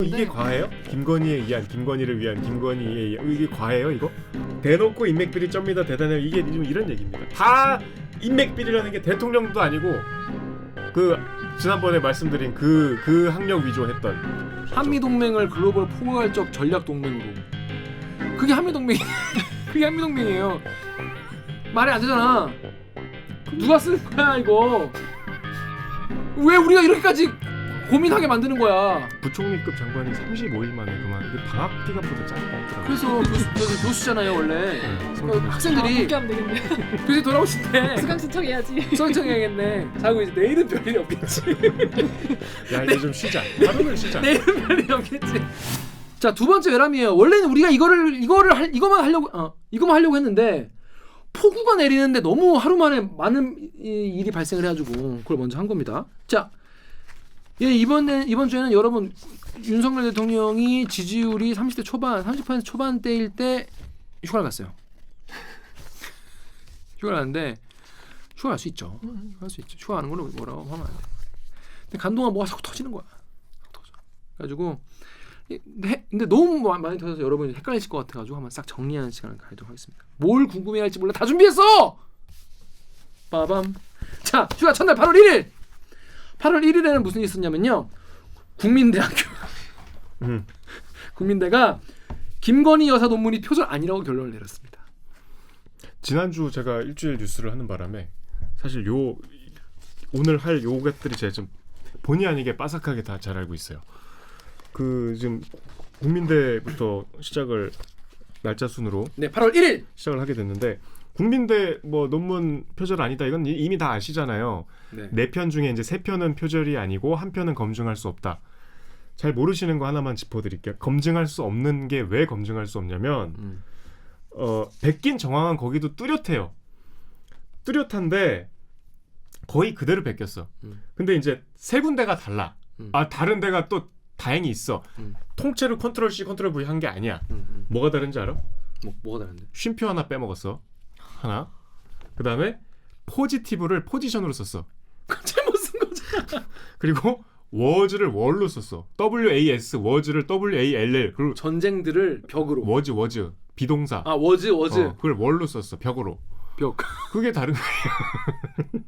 이게 과해요? 김건희에 의한 김건희를 위한 김건희에 의한 이게 과해요 이거? 대놓고 인맥비리 쩝니다 대단해요 이게 지금 이런 얘기입니다. 다 인맥비리라는 게 대통령도 아니고 그 지난번에 말씀드린 그 학력 위조했던 한미 동맹을 글로벌 포괄적 전략 동맹으로. 그게 한미 동맹 그게 한미 동맹이에요. 말이 안 되잖아. 누가 쓰는 거야 이거? 왜 우리가 이렇게까지 고민하게 만드는 거야? 부총리급 장관이 35일 만에 그만. 이게 방학 기간보다 짧더라고요. 그래서 교수잖아요 원래. 네, 학생들이 함께 하면 되겠네. 교수 돌아오실 때 수강 신청해야지. 신청해야겠네. 자고 이제 내일은 별일이 없겠지. 야 이제 좀 쉬자. 하루는 쉬자. 내일은 별일이 없겠지. 자, 두 번째 외람이에요. 원래는 우리가 이거만 하려고 했는데 폭우가 내리는데 너무 하루 만에 많은 일이 발생을 해가지고 그걸 먼저 한 겁니다. 자, 이번 주에는 여러분 윤석열 대통령이 지지율이 30대 초반, 30% 초반대일 때 휴가를 갔어요. 휴가를 갔는데 휴가 갈 수 있죠. 휴가 갈 수 있죠. 휴가 가는 거는 뭐라고 하면 안 돼. 근데 간동안 뭐가 자꾸 터지는 거야. 터져. 그래가지고 근데 너무 많이 터져서 여러분이 헷갈리실 것 같아가지고 한번 싹 정리하는 시간을 가지도록 하겠습니다. 뭘 궁금해할지 몰라 다 준비했어. 빠밤. 자, 휴가 첫날 8월 1일. 8월 1일에는 무슨 일이 있었냐면요. 국민대학교 국민대가 김건희 여사 논문이 표절 아니라고 결론을 내렸습니다. 지난주 제가 일주일 뉴스를 하는 바람에 사실 오늘 할 요것들이 제가 좀 본의 아니게 빠삭하게 다 잘 알고 있어요. 그 지금 국민대부터 시작을 날짜 순으로 네, 8월 1일 시작을 하게 됐는데 국민대 뭐 논문 표절 아니다 이건 이미 다 아시잖아요. 네. 4편 중에 이제 3편은 표절이 아니고 1편은 검증할 수 없다. 잘 모르시는 거 하나만 짚어드릴게요. 검증할 수 없는 게 왜 검증할 수 없냐면 베낀 정황은 거기도 뚜렷해요. 뚜렷한데 거의 그대로 베꼈어. 근데 이제 세 군데가 달라. 다른 데가 또 다행히 있어. 통째로 컨트롤 C 컨트롤 V 한 게 아니야. 뭐가 다른지 알아? 뭐가 다른데? 쉼표 하나 빼먹었어. 하나. 그 다음에 포지티브를 포지션으로 썼어. 잘못 쓴 거잖아. 그리고 워즈를 월로 썼어. WAS 워즈를 WALL. 그리고 전쟁들을 벽으로. 워즈 비동사. 아, 워즈. 그걸 월로 썼어. 벽으로. 벽. 그게 다른 거예요.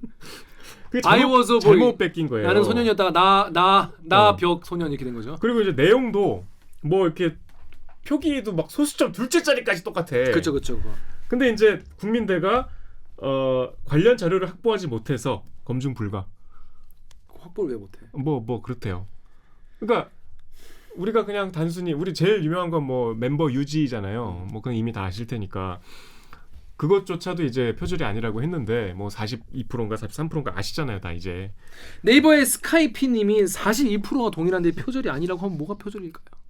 그게 I was a boy. 잘못 뺏긴 거예요. 나는 소년이었다가 나 벽 소년 이렇게 된 거죠. 그리고 이제 내용도 뭐 이렇게 표기도 막 소수점 둘째 자리까지 똑같아. 그렇죠. 그거. 근데 근데 이제 국민대가 관련 자료를 확보하지 못해서 검증 불가. 확보를 왜 못해? 뭐 그렇대요. 그러니까 우리가 그냥 단순히 우리 제일 유명한 건 뭐 멤버 유지잖아요. 뭐 그건 이미 다 아실 테니까 그것조차도 이제 표절이 아니라고 했는데 뭐 42%인가 43%인가 아시잖아요, 다 이제. 네이버의 스카이피님이 42%가 동일한데 표절이 아니라고 하면 뭐가 표절일까요?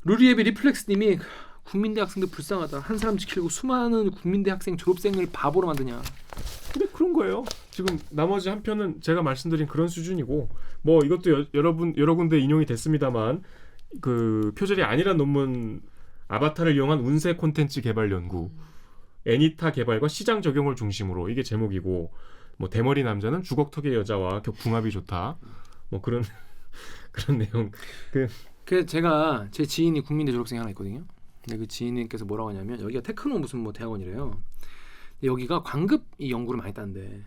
루리에비 리플렉스님이 국민대 학생들 불쌍하다. 한 사람 지키려고 수많은 국민대 학생 졸업생을 바보로 만드냐. 근데 그런 거예요. 지금 나머지 한 편은 제가 말씀드린 그런 수준이고 뭐 이것도 여러 군데 인용이 됐습니다만 그 표절이 아니란 논문 아바타를 이용한 운세 콘텐츠 개발 연구 애니타 개발과 시장 적용을 중심으로 이게 제목이고 뭐 대머리 남자는 주걱턱의 여자와 궁합이 좋다 뭐 그런 내용 그 제가 제 지인이 국민대 졸업생이 하나 있거든요. 근데 그 지인님께서 뭐라고 하냐면 여기가 테크노 무슨 뭐 대학원이래요. 근데 여기가 광급 이 연구를 많이 딴대.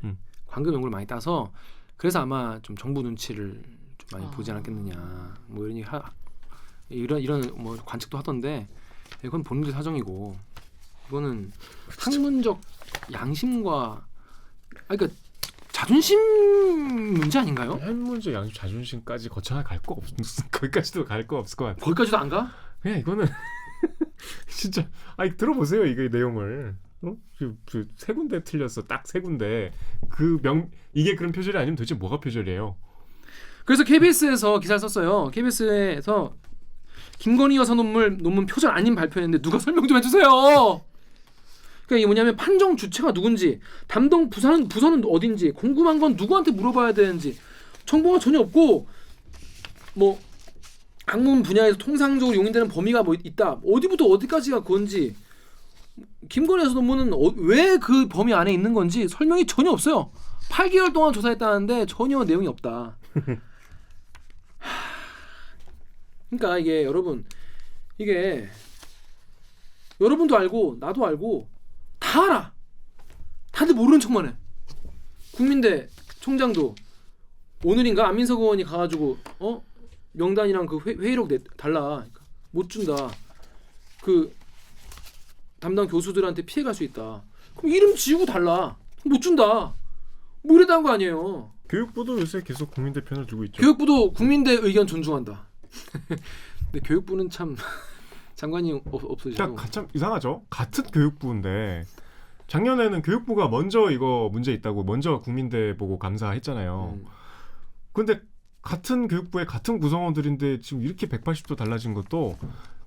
광급 연구를 많이 따서 그래서 아마 좀 정부 눈치를 좀 많이 보지 않았겠느냐. 뭐 이런 뭐 관측도 하던데 이건 본인들 사정이고 이거는 학문적 양심과 그러니까 자존심 문제 아닌가요? 학문적 양심 자존심까지 거쳐나 갈 거 거기까지도 갈 거 없을 것 같아. 거기까지도 안 가? 그냥 이거는 진짜 들어보세요 이게 내용을. 세 군데 틀렸어. 딱 세 군데. 이게 그런 표절이 아니면 도대체 뭐가 표절이에요? 그래서 KBS에서 기사를 썼어요. KBS에서 김건희 여사 논문 표절 아닌 발표했는데 누가 설명 좀 해주세요. 그러니까 이게 뭐냐면 판정 주체가 누군지, 담당 부서는 어딘지, 궁금한 건 누구한테 물어봐야 되는지 정보가 전혀 없고 뭐 학문 분야에서 통상적으로 용인되는 범위가 뭐 있다. 어디부터 어디까지가 그건지 김건희 여사 논문은 왜 그 범위 안에 있는 건지 설명이 전혀 없어요. 8개월 동안 조사했다는데 전혀 내용이 없다. 그러니까 이게 여러분 이게 여러분도 알고 나도 알고 다 알아. 다들 모르는 척만 해. 국민대 총장도 오늘인가 안민석 의원이 가가지고 명단이랑 그 회의록 달라. 그러니까 못 준다. 그 담당 교수들한테 피해갈 수 있다. 그럼 이름 지우고 달라. 못 준다. 뭐 이랬다는 거 아니에요. 교육부도 요새 계속 국민대 편을 들고 있죠. 교육부도 국민대 의견 존중한다. 근데 교육부는 참 장관이 없으시고. 그러니까 참 이상하죠. 같은 교육부인데 작년에는 교육부가 먼저 이거 문제 있다고 먼저 국민대 보고 감사했잖아요. 근데 같은 교육부의 같은 구성원들인데 지금 이렇게 180도 달라진 것도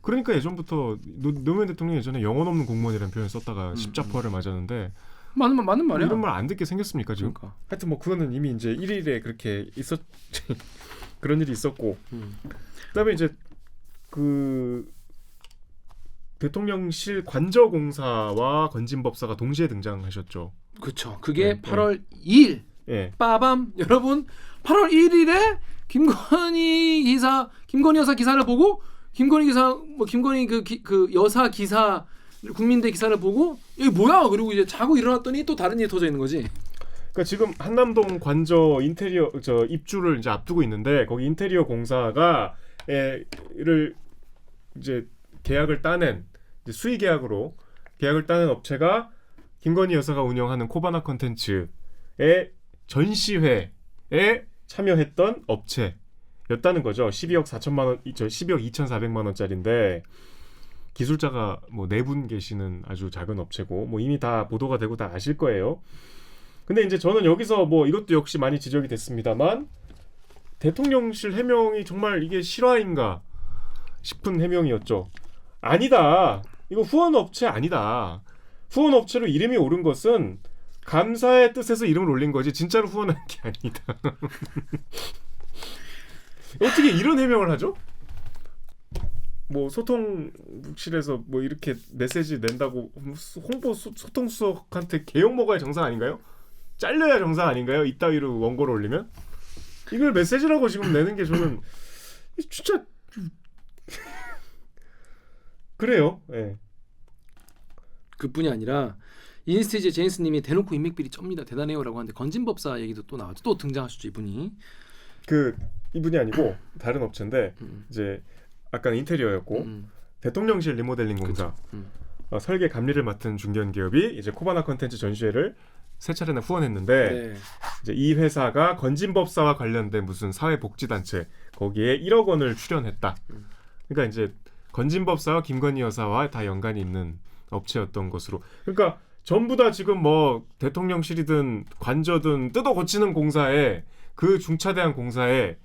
그러니까 예전부터 노무현 대통령이 예전에 영혼 없는 공무원이라는 표현을 썼다가 십자포화를 맞았는데 맞는 말이야. 이런 말 안 듣게 생겼습니까 지금? 그러니까. 하여튼 뭐 그거는 이미 이제 1일에 그렇게 그런 일이 있었고 그다음에 이제 그 대통령실 관저공사와 건진법사가 동시에 등장하셨죠. 그렇죠. 그게 네, 8월 2일. 예. 빠밤 여러분 8월 1일에 김건희 여사 기사를 보고 김건희 그 여사 기사 국민대 기사를 보고 이게 뭐야? 그리고 이제 자고 일어났더니 또 다른 일이 터져 있는 거지. 그러니까 지금 한남동 관저 인테리어 입주를 이제 앞두고 있는데 거기 인테리어 공사가 를 이제 계약을 따낸 이제 수의 계약으로 계약을 따낸 업체가 김건희 여사가 운영하는 코바나 컨텐츠의 전시회에 참여했던 업체였다는 거죠. 12억 4천만 원, 12억 2,400만 원짜리인데 기술자가 뭐 4분 계시는 아주 작은 업체고 뭐 이미 다 보도가 되고 다 아실 거예요. 근데 이제 저는 여기서 뭐 이것도 역시 많이 지적이 됐습니다만 대통령실 해명이 정말 이게 실화인가 싶은 해명이었죠. 아니다. 이거 후원업체 아니다. 후원업체로 이름이 오른 것은 감사의 뜻에서 이름을 올린 거지 진짜로 후원한 게 아니다. 어떻게 이런 해명을 하죠? 뭐 소통실에서 뭐 이렇게 메시지 낸다고 홍보 소통 수석한테 개욕 먹어야 정상 아닌가요? 잘려야 정상 아닌가요? 이따위로 원고를 올리면 이걸 메시지라고 지금 내는 게 저는 진짜 그래요. 예. 그뿐이 아니라 인스티지 제인스님이 대놓고 인맥비리 쩝니다. 대단해요라고 하는데 건진법사 얘기도 또 나왔죠. 또 등장하셨죠 이분이. 그 이분이 아니고 다른 업체인데 이제 아까는 인테리어였고 대통령실 리모델링 공사 설계 감리를 맡은 중견 기업이 이제 코바나 컨텐츠 전시회를 세 차례나 후원했는데 네. 이제 이 회사가 건진법사와 관련된 무슨 사회복지단체 거기에 1억 원을 출연했다. 그러니까 이제 건진법사와 김건희 여사와 다 연관이 있는 업체였던 것으로. 그러니까 전부 다 지금 뭐 대통령실이든 관저든 뜯어 고치는 공사에 그 중차대한 공사에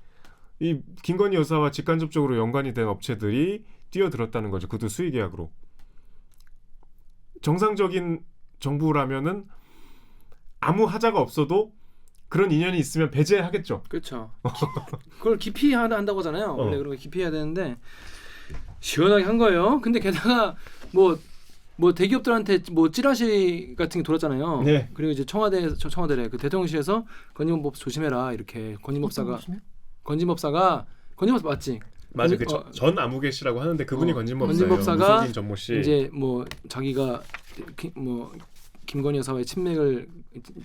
이 김건희 여사와 직간접적으로 연관이 된 업체들이 뛰어들었다는 거죠. 그것도 수의 계약으로. 정상적인 정부라면은 아무 하자가 없어도 그런 인연이 있으면 배제하겠죠. 그렇죠. 그걸 기피한다고 하잖아요. 원래 그런 거 기피해야 되는데 시원하게 한 거예요. 근데 게다가 뭐 대기업들한테 뭐 찌라시 같은 게 돌았잖아요. 네. 그리고 이제 청와대래 그 대통령실에서 건진법 조심해라 이렇게 건진법사 맞지? 맞아, 그 전 아무개씨라고 하는데 그분이 건진법사예요. 건진법사가 무속인 전모 씨. 이제 뭐 자기가 김건희 여사와의 친맥을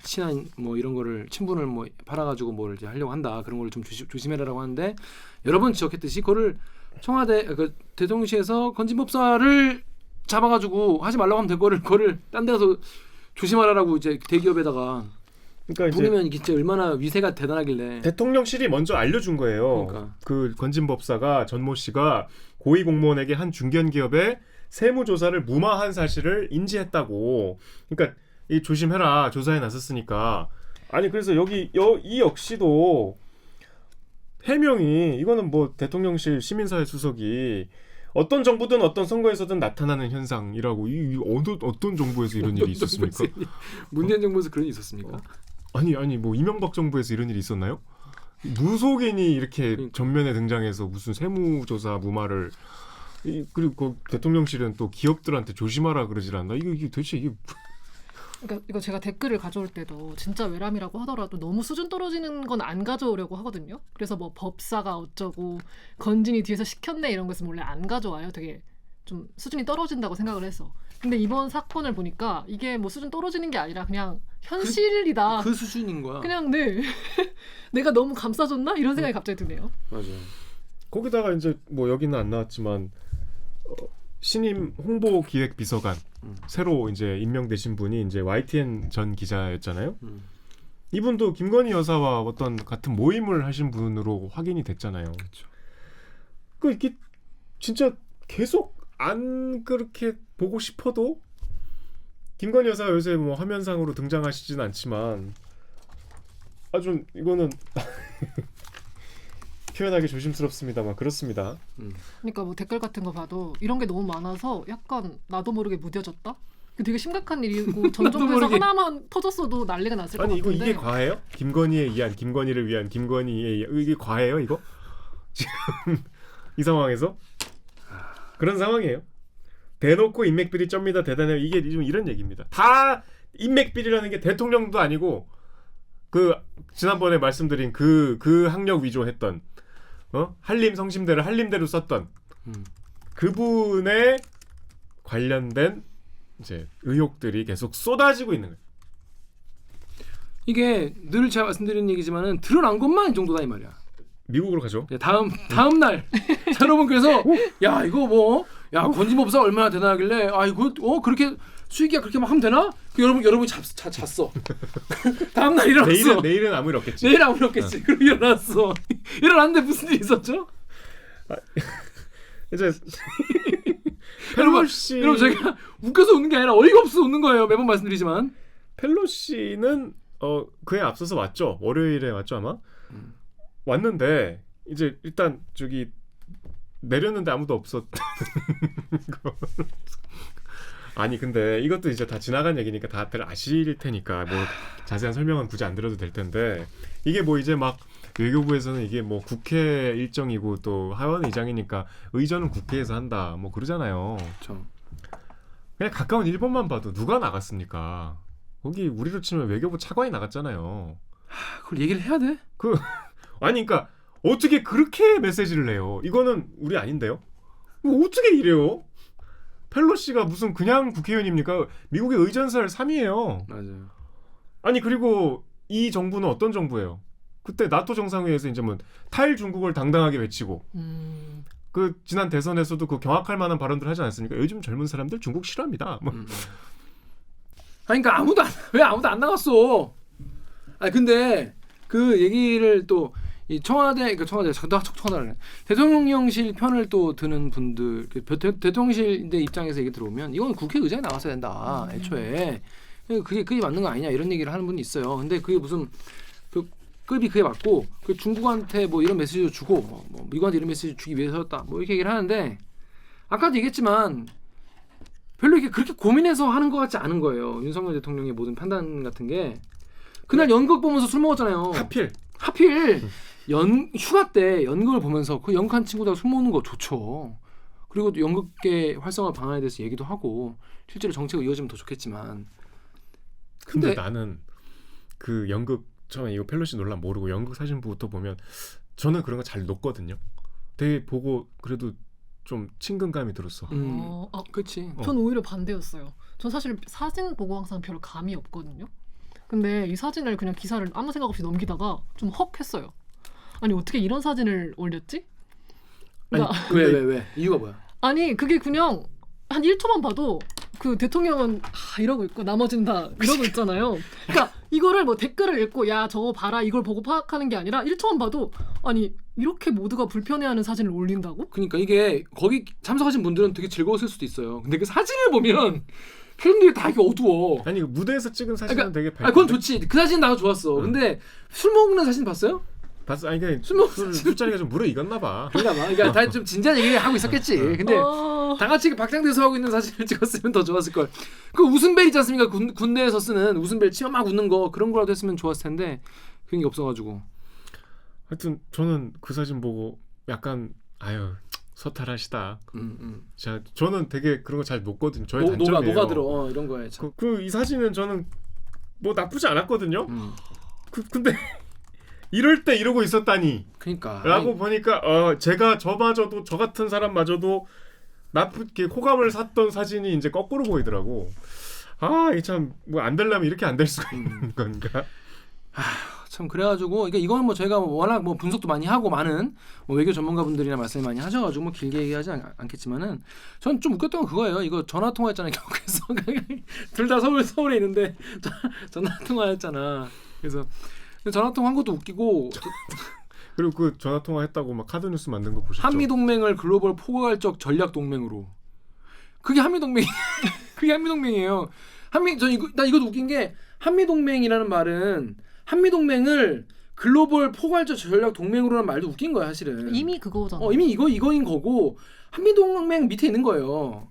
친한 뭐 이런 거를 친분을 뭐 팔아가지고 뭘 이제 하려고 한다 그런 걸 좀 조심해라라고 하는데 여러 번 지적했듯이 그거를 청와대 그 대통령실에서 건진법사를 잡아가지고 하지 말라고 하면 될 거를 딴 데 가서 조심하라라고 이제 대기업에다가 그러니까 부르면 진짜 얼마나 위세가 대단하길래 대통령실이 먼저 알려준 거예요. 그러니까. 그 건진법사가 전모 씨가 고위 공무원에게 한 중견 기업의 세무 조사를 무마한 사실을 인지했다고. 그러니까 이 조심해라 조사에 나섰으니까. 아니 그래서 이 역시도 해명이 이거는 뭐 대통령실 시민사회 수석이 어떤 정부든 어떤 선거에서든 나타나는 현상이라고 이 어떤 정부에서 이런 일이 있었습니까? 문재인 정부에서 그런 일이 있었습니까? 아니 뭐 이명박 정부에서 이런 일이 있었나요? 무속인이 이렇게 그러니까. 전면에 등장해서 무슨 세무조사 무마를 그리고 그 대통령실은 또 기업들한테 조심하라 그러질 않나? 이게 도대체 이게 그러니까 이거 제가 댓글을 가져올 때도 진짜 외람이라고 하더라도 너무 수준 떨어지는 건 안 가져오려고 하거든요. 그래서 뭐 법사가 어쩌고 건진이 뒤에서 시켰네 이런 것은 원래 안 가져와요. 되게 좀 수준이 떨어진다고 생각을 해서. 근데 이번 사건을 보니까 이게 뭐 수준 떨어지는 게 아니라 그냥 현실이다. 그 수준인 거야. 그냥 네 내가 너무 감싸줬나 이런 생각이 갑자기 드네요. 맞아. 거기다가 이제 뭐 여기는 안 나왔지만 신임 홍보 기획 비서관 새로 이제 임명되신 분이 이제 YTN 전 기자였잖아요. 이분도 김건희 여사와 어떤 같은 모임을 하신 분으로 확인이 됐잖아요. 그렇죠. 그 이게 진짜 계속 안 그렇게 보고 싶어도 김건희 여사가 요새 뭐 화면상으로 등장하시진 않지만 아주 이거는 표현하기 조심스럽습니다만 그렇습니다. 그러니까 뭐 댓글 같은 거 봐도 이런 게 너무 많아서 약간 나도 모르게 무뎌졌다. 되게 심각한 일이고 전 정부에서 모르게. 하나만 터졌어도 난리가 났을 것 아니 이거 같은데. 이게 과해요? 김건희에 의한 김건희를 위한 김건희에 의한 이게 과해요 이거? 지금 이 상황에서 그런 상황이에요. 대놓고 인맥비리 쩝니다 대단해요. 이게 좀 이런 얘기입니다. 다 인맥비리라는 게 대통령도 아니고 그 지난번에 말씀드린 그 학력 위조했던 한림 성심대를 한림대로 썼던 그분의 관련된 이제 의혹들이 계속 쏟아지고 있는 거예요. 이게 늘 제가 말씀드리는 얘기지만은 드러난 것만 이 정도다 이 말이야. 미국으로 가죠. 다음 날 자, 여러분 그래서 야 이거 뭐 야 건진법사 얼마나 대단하길래 아 이거 그렇게 수익이야 그렇게 막 하면 되나? 여러분이 잤어. 다음 날 일어났어. 내일은 아무 일 없겠지. 내일 아무 일 없겠지. 그럼 일어났어. 일어났는데 무슨 일이 있었죠? 이제 여러분 펠로시 제가 웃겨서 웃는 게 아니라 어이가 없어서 웃는 거예요. 매번 말씀드리지만 펠로시는 그에 앞서서 왔죠. 월요일에 왔죠 아마. 왔는데 이제 일단 저기 내렸는데 아무도 없었. 아니 근데 이것도 이제 다 지나간 얘기니까 다들 아실 테니까 뭐 자세한 설명은 굳이 안 드려도 될 텐데 이게 뭐 이제 막 외교부에서는 이게 뭐 국회 일정이고 또 하원 의장이니까 의전은 국회에서 한다 뭐 그러잖아요. 그렇죠. 그냥 가까운 일본만 봐도 누가 나갔습니까? 거기 우리로 치면 외교부 차관이 나갔잖아요. 그걸 얘기를 해야 돼? 아니 그러니까 어떻게 그렇게 메시지를 내요? 이거는 우리 아닌데요? 어떻게 이래요? 펠로시가 무슨 그냥 국회의원입니까? 미국의 의전설 3위예요. 맞아요. 아니 그리고 이 정부는 어떤 정부예요? 그때 나토 정상회의에서 이제 뭐 탈중국을 당당하게 외치고 그 지난 대선에서도 그 경악할 만한 발언들 하지 않았습니까? 요즘 젊은 사람들 중국 싫어합니다. 뭐. 아니 그러니까 왜 아무도 안 나갔어? 아니 근데 그 얘기를 또 이 청와대 대통령실 편을 또 드는 분들 대통령실 입장에서 얘기 들어오면 이건 국회의장이 나왔어야 된다 애초에 그게 맞는 거 아니냐 이런 얘기를 하는 분이 있어요. 근데 그게 무슨 그 급이 그게 맞고 그 중국한테 뭐 이런 메시지를 주고 뭐 미국한테 이런 메시지 주기 위해서였다 뭐 이렇게 얘기를 하는데 아까도 얘기했지만 별로 이렇게 그렇게 고민해서 하는 것 같지 않은 거예요. 윤석열 대통령의 모든 판단 같은 게 그날 연극 보면서 술 먹었잖아요. 하필 휴가 때 연극을 보면서 그 연극한 친구들하고 술 먹는 거 좋죠. 그리고 또 연극계 활성화 방안에 대해서 얘기도 하고 실제로 정책이 이어지면 더 좋겠지만 근데 나는 그 연극 처음에 이거 펠로시 논란 모르고 연극 사진부터 보면 저는 그런 거 잘 놓거든요. 되게 보고 그래도 좀 친근감이 들었어. 그렇지. 전 오히려 반대였어요. 전 사실 사진 보고 항상 별로 감이 없거든요. 근데 이 사진을 그냥 기사를 아무 생각 없이 넘기다가 좀 헉 했어요. 아니 어떻게 이런 사진을 올렸지? 그러니까 왜? 이유가 뭐야? 아니 그게 그냥 한 1초만 봐도 그 대통령은 이러고 있고 나머지는 다 이러고 있잖아요. 그러니까 이거를 뭐 댓글을 읽고 야 저거 봐라 이걸 보고 파악하는 게 아니라 1초만 봐도 아니 이렇게 모두가 불편해하는 사진을 올린다고? 그러니까 이게 거기 참석하신 분들은 되게 즐거웠을 수도 있어요. 근데 그 사진을 보면 표정들이 다 이게 어두워. 아니 무대에서 찍은 사진은 되게 밝은데. 그건 좋지. 그 사진 나도 좋았어. 근데 술 먹는 사진 봤어요? 봤어. 아니 그냥 술 먹는 술자리가 좀 무르익었나 봐. 그러니까 다 좀 진지한 얘기를 하고 있었겠지. 근데 다 같이 박장대소 하고 있는 사진을 찍었으면 더 좋았을 걸. 그 웃음벨 있지 않습니까? 군대에서 쓰는 웃음벨 치마 막 웃는 거 그런 거라도 했으면 좋았을 텐데 그런 게 없어가지고. 하여튼 저는 그 사진 보고 약간 서탈하시다. 자, 저는 되게 그런 거 잘 녹거든요. 저의 단점이에요. 녹아들어 이런 거에. 참. 이 사진은 저는 뭐 나쁘지 않았거든요. 근데 이럴 때 이러고 있었다니. 그러니까. 라고 보니까 제가 저마저도 저 같은 사람마저도 나쁘게 호감을 샀던 사진이 이제 거꾸로 보이더라고. 이 참 뭐 안 되려면 이렇게 안 될 수가 있는 건가? 참 그래가지고 그러니까 이건 뭐 저희가 워낙 뭐 분석도 많이 하고 많은 뭐 외교 전문가분들이나 말씀을 많이 하셔가지고 뭐 길게 얘기하지 않겠지만은 전 좀 웃겼던 건 그거예요. 이거 전화 통화했잖아요. 결국에서 둘 다 서울에 있는데 전화 통화했잖아. 그래서 전화 통화한 것도 웃기고 그리고 그 전화 통화했다고 막 카드 뉴스 만든 거 보셨죠? 한미 동맹을 글로벌 포괄적 전략 동맹으로. 그게 한미 동맹. 그게 한미 동맹이에요. 나 이것도 웃긴 게 한미 동맹이라는 말은 한미 동맹을 글로벌 포괄적 전략 동맹으로라는 말도 웃긴 거야 사실은. 이미 그거잖아. 이미 이거인 거고 한미 동맹 밑에 있는 거예요.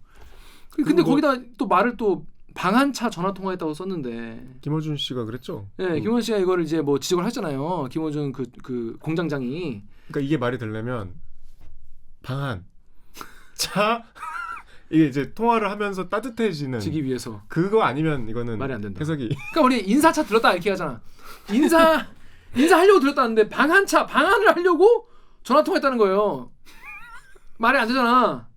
근데 거기다 또 말을 또 방한차 전화 통화했다고 썼는데. 김어준 씨가 그랬죠? 네, 김어준 씨가 이거를 이제 뭐 지적을 했잖아요. 김어준 그 공장장이. 그러니까 이게 말이 되려면 방한 차 이게 이제 통화를 하면서 따뜻해지는 지기 위해서. 그거 아니면 이거는 말이 안 된다. 해석이. 그러니까 우리 인사차 들었다 이렇게 하잖아. 인사하려고 들었다는데 방한을 하려고 전화 통화했다는 거예요. 말이 안 되잖아.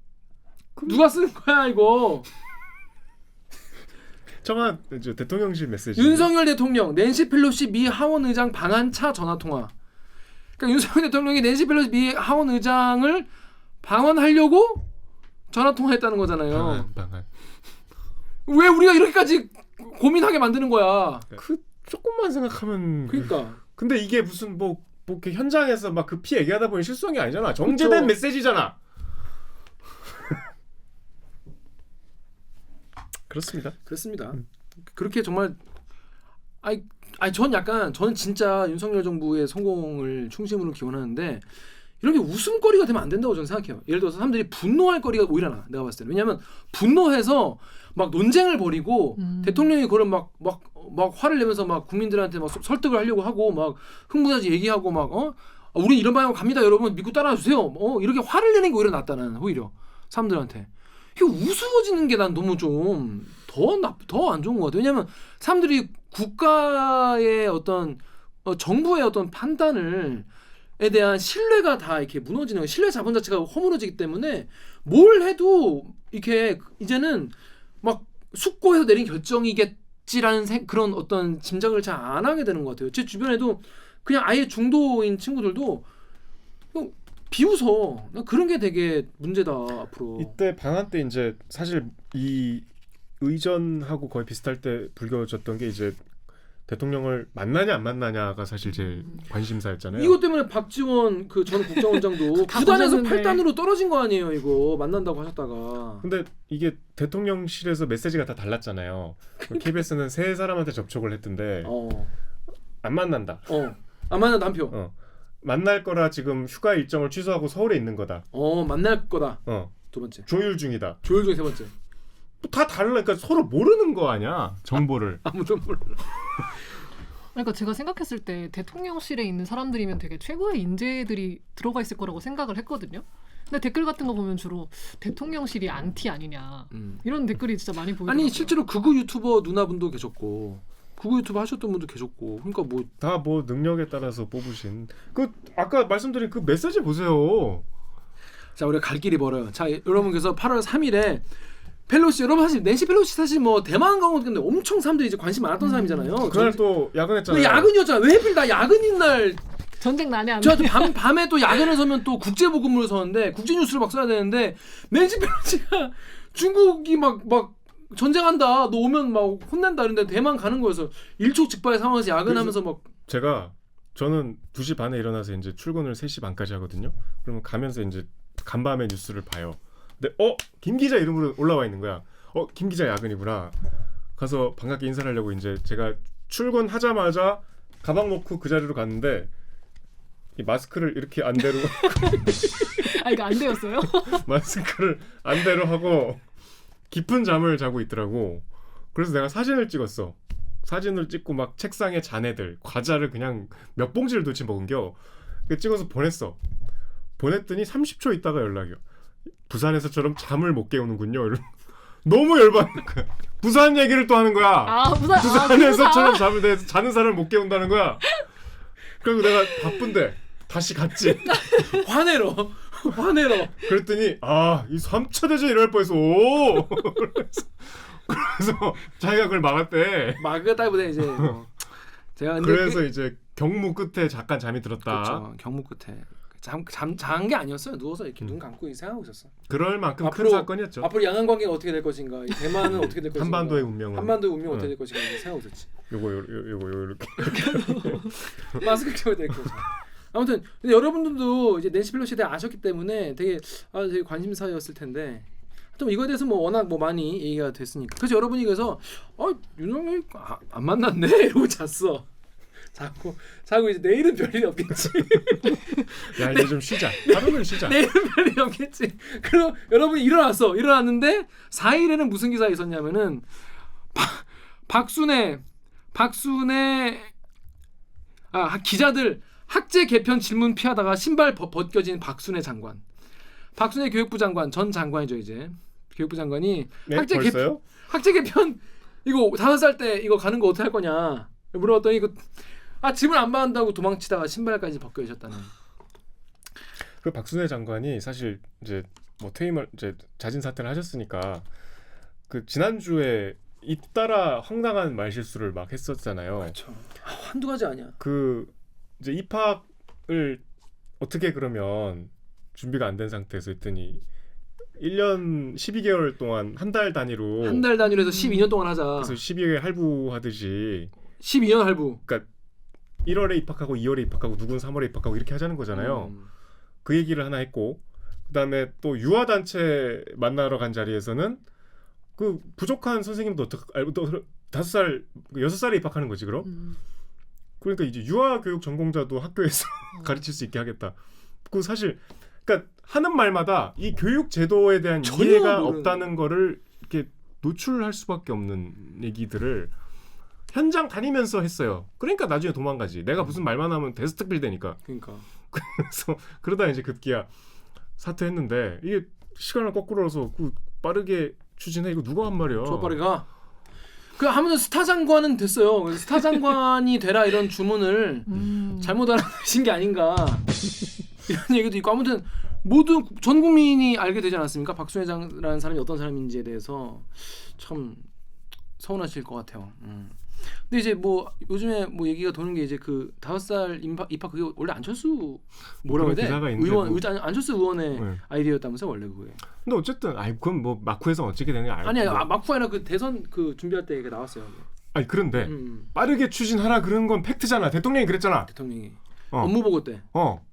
누가 쓰는 거야 이거? 청와 이제 대통령실 메시지. 윤석열 대통령, 낸시 펠로시 미 하원 의장 방한차 전화 통화. 그러니까 윤석열 대통령이 낸시 펠로시 미 하원 의장을 방한하려고 전화 통화했다는 거잖아요. 방한. 왜 우리가 이렇게까지 고민하게 만드는 거야? 그 조금만 생각하면. 그러니까. 근데 이게 무슨 뭐 이렇게 현장에서 막 급히 얘기하다 보니 실수한 게 아니잖아. 정제된 그렇죠. 메시지잖아. 그렇습니다. 그렇습니다. 그렇게 정말 저는 진짜 윤석열 정부의 성공을 충심으로 기원하는데 이런 게 웃음거리가 되면 안 된다고 저는 생각해요. 예를 들어서 사람들이 분노할 거리가 오히려 나. 내가 봤을 때는. 왜냐하면 분노해서 막 논쟁을 벌이고 대통령이 그걸 막 화를 내면서 막 국민들한테 막 설득을 하려고 하고 막 흥분하지 얘기하고 막 우리 이런 방향으로 갑니다 여러분 믿고 따라와 주세요. 이렇게 화를 내는 게 오히려 낫다는 오히려 사람들한테. 이게 우스워지는 게 난 너무 좀 더 안 좋은 것 같아요. 왜냐하면 사람들이 국가의 어떤 정부의 어떤 판단을 에 대한 신뢰가 다 이렇게 무너지는 거예요. 신뢰 자본 자체가 허물어지기 때문에 뭘 해도 이렇게 이제는 막 숙고해서 내린 결정이겠지라는 그런 어떤 짐작을 잘 안 하게 되는 것 같아요. 제 주변에도 그냥 아예 중도인 친구들도 비웃어. 그런 게 되게 문제다 앞으로. 이때 방한 때 이제 사실 이 의전하고 거의 비슷할 때 불겨졌던 게 이제 대통령을 만나냐 안 만나냐가 사실 제일 관심사였잖아요. 이것 때문에 박지원 그 전 국정원장도 9단에서 8단으로 떨어진 거 아니에요. 이거 만난다고 하셨다가. 근데 이게 대통령실에서 메시지가 다 달랐잖아요. KBS는 세 사람한테 접촉을 했던데 안 만난다. 안 만난다 한 표. 만날 거라 지금 휴가 일정을 취소하고 서울에 있는 거다. 만날 거다. 두 번째. 조율 중이다. 조율 중에 세 번째. 다 달라. 그러니까 서로 모르는 거 아니야. 정보를. 아무도 몰라. 그러니까 제가 생각했을 때 대통령실에 있는 사람들이면 되게 최고의 인재들이 들어가 있을 거라고 생각을 했거든요. 근데 댓글 같은 거 보면 주로 대통령실이 안티 아니냐 이런 댓글이 진짜 많이 보이더라고요. 아니 실제로 극우 유튜버 누나분도 계셨고 극우 유튜버 하셨던 분도 계셨고 그러니까 뭐 다 뭐 능력에 따라서 뽑으신 그 아까 말씀드린 그 메시지 보세요. 자 우리가 갈 길이 멀어요. 자 여러분께서 8월 3일에 펠로시 여러분 사실 낸시 펠로시 사실 뭐 대만 가고 근데 엄청 사람들이 이제 관심 많았던 사람이잖아요. 그날 또 야근했잖아요. 야근이었잖아. 왜 하필 나 야근인 날 전쟁 나네 안 제가 또 밤에 또 야근을 서면 또 국제보급물을 서는데 국제뉴스를 막 써야 되는데 낸시 펠로시가 중국이 막 전쟁한다. 너 오면 막 혼낸다. 이런데 대만 가는 거여서 일촉즉발의 상황에서 야근하면서 막 저는 2시 반에 일어나서 이제 출근을 3시 반까지 하거든요. 그러면 가면서 이제 간밤에 뉴스를 봐요. 근데 김 기자 이름으로 올라와 있는 거야. 김 기자 야근이구나. 가서 반갑게 인사를 하려고 이제 제가 출근하자마자 가방 놓고 그 자리로 갔는데 이 마스크를 이렇게 안대로 이거 안 되었어요? 마스크를 안대로 하고 깊은 잠을 자고 있더라고. 그래서 내가 사진을 찍었어. 사진을 찍고 막 책상에 잔애들 과자를 그냥 몇 봉지를 도대체 먹은겨. 찍어서 보냈어. 보냈더니 30초 있다가 연락이요. 부산에서처럼 잠을 못 깨우는군요. 너무 열받는 거야. 부산 얘기를 또 하는 거야. 아 부산 부산에서처럼 자는 사람을 못 깨운다는 거야. 그리고 내가 바쁜데 다시 갔지. 화내러. 그랬더니 이 3차 대전 일어날 뻔했어. 그래서 자기가 그걸 막았대. 막았다기보다 이제 제가 근데 그래서 이제 경무 끝에 잠깐 잠이 들었다. 그렇죠. 경무 끝에 잔 게 아니었어요. 누워서 이렇게 눈 감고 생각하고 있었어. 그럴 만큼 큰 앞으로- 사건이었죠. 앞으로 양안 관계가 어떻게 될 것인가, 이 대만은 어떻게 될 것인가, 한반도의 운명은 한반도의 운명 어떻게 될 것인가 생각하고 있었지. 요거 이렇게. 마스크 끼고 될 거죠. 아무튼 근데 여러분들도 이제 낸시 펠로시에 대해 아셨기 때문에 되게 관심사였을 텐데, 좀 이거에 대해서 뭐 워낙 뭐 많이 얘기가 됐으니까. 그래서 여러분이 그래서 윤석열 안 만났네 이러고 잤어. 자고 이제 내일은 별일이 없겠지. 야 이제 좀 쉬자. 하루는 쉬자. 내일은 별일이 없겠지. 그리고 여러분이 일어났는데 4일에는 무슨 기사가 있었냐면은 박순애 기자들 학제 개편 질문 피하다가 신발 벗겨진 박순애 장관. 박순애 교육부 장관, 전 장관이죠 이제. 교육부 장관이 네, 벌써요? 학제 개편 이거 5살 때 이거 가는 거 어떻게 할 거냐 물어봤더니 이거 질문 안 받는다고 도망치다가 신발까지 벗겨주셨다는. 그 박순애 장관이 사실 이제 뭐 퇴임을 이제 자진 사퇴를 하셨으니까 그 지난주에 잇따라 황당한 말실수를 막 했었잖아요. 그렇죠. 한두 가지 아니야. 그 이제 입학을 어떻게 그러면 준비가 안 된 상태에서 했더니 1년 12개월 동안 한 달 단위로 한 달 단위로 해서 12년 동안 하자. 그래서 12개월 할부하듯이 12년 할부. 그러니까 1월에 입학하고 2월에 입학하고 누군 3월에 입학하고 이렇게 하자는 거잖아요. 그 얘기를 하나 했고 그다음에 또 유아 단체 만나러 간 자리에서는 그 부족한 선생님도 어떻게 5살 6살에 입학하는 거지 그럼? 그러니까 이제 유아 교육 전공자도 학교에서 가르칠 수 있게 하겠다. 그 사실 그러니까 하는 말마다 이 교육 제도에 대한 이해가 없다는 거를 이렇게 노출할 수밖에 없는 얘기들을 현장 다니면서 했어요. 그러니까 나중에 도망가지. 내가 무슨 말만 하면 데스특필 되니까. 그러니까. 그래서 그러다 이제 급기야 사퇴했는데 이게 시간을 거꾸로서 그 빠르게 추진해. 이거 누가 한 말이야? 저 빠르가. 그 하면서 스타 장관은 됐어요. 그래서 스타 장관이 되라 이런 주문을 잘못 알아주신 게 아닌가 이런 얘기도 있고. 아무튼 모두 전 국민이 알게 되지 않았습니까? 박순애라는 사람이 어떤 사람인지에 대해서 참 서운하실 것 같아요. 근데 이제 뭐 요즘에 뭐 얘기가 도는 게 이제 그 5살 입학 그게 원래 안철수 뭐라고 해야 돼? 안철수 의원의 네. 아이디어였다면서 원래 그게. 근데 어쨌든 그건 뭐 마쿠에서 어떻게 되는 게 아니야 마쿠 아니라 그 대선 그 준비할 때 이게 나왔어요. 아니 그런데 빠르게 추진하라 그런 건 팩트잖아. 대통령이 그랬잖아. 대통령이 업무 보고 때.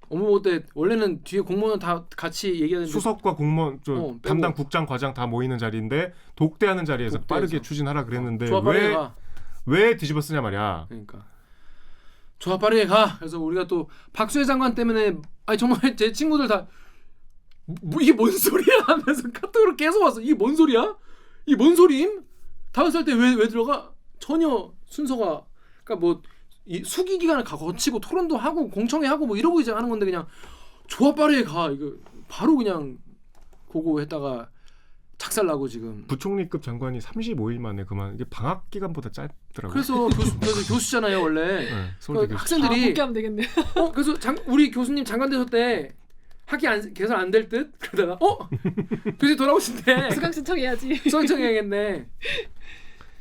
업무 보고 때 원래는 뒤에 공무원 다 같이 얘기하는데 수석과 공무원 담당 국장 과장 다 모이는 자리인데 독대하는 자리에서 빠르게 추진하라 그랬는데 왜 뒤집어 쓰냐 말이야. 그러니까 좋아 빠르게 가. 그래서 우리가 또 박순애 장관 때문에 정말 제 친구들 다 이게 뭔 소리야 하면서 카톡으로 계속 왔어. 이게 뭔 소리야? 이게 뭔 소리임? 5살 때 왜 들어가? 전혀 순서가 그러니까 뭐 이 수기 기간을 거치고 토론도 하고 공청회 하고 뭐 이러고 이제 하는 건데 그냥 좋아 빠르게 가. 이거 바로 그냥 고고했다가 작살나고 지금 부총리급 장관이 35일 만에 그만. 이게 방학 기간보다 짧더라고요. 그래서 교수잖아요 원래. 네, 서울대 교수. 학생들이 복귀하면 되겠네. 그래서 우리 교수님 장관 되셨 때 학기 개설 안 될 듯 그러다가 교수님 돌아오신대. 수강 신청해야지. 수강 신청해야겠네.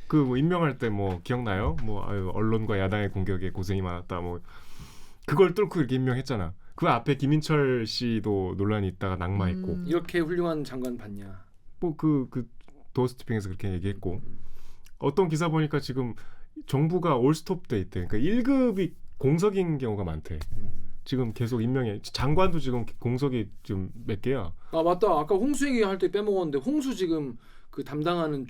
그 뭐 임명할 때 뭐 기억나요? 뭐 언론과 야당의 공격에 고생이 많았다. 뭐 그걸 뚫고 이렇게 임명했잖아. 그 앞에 김인철 씨도 논란이 있다가 낙마했고. 이렇게 훌륭한 장관 봤냐? 뭐 그 도어스티핑에서 그렇게 얘기했고. 어떤 기사 보니까 지금 정부가 올스톱돼 있대. 그러니까 1급이 공석인 경우가 많대. 지금 계속 임명해. 장관도 지금 공석이 지금 몇 개야? 아 맞다. 아까 홍수 얘기할 때 빼먹었는데 홍수 지금 그 담당하는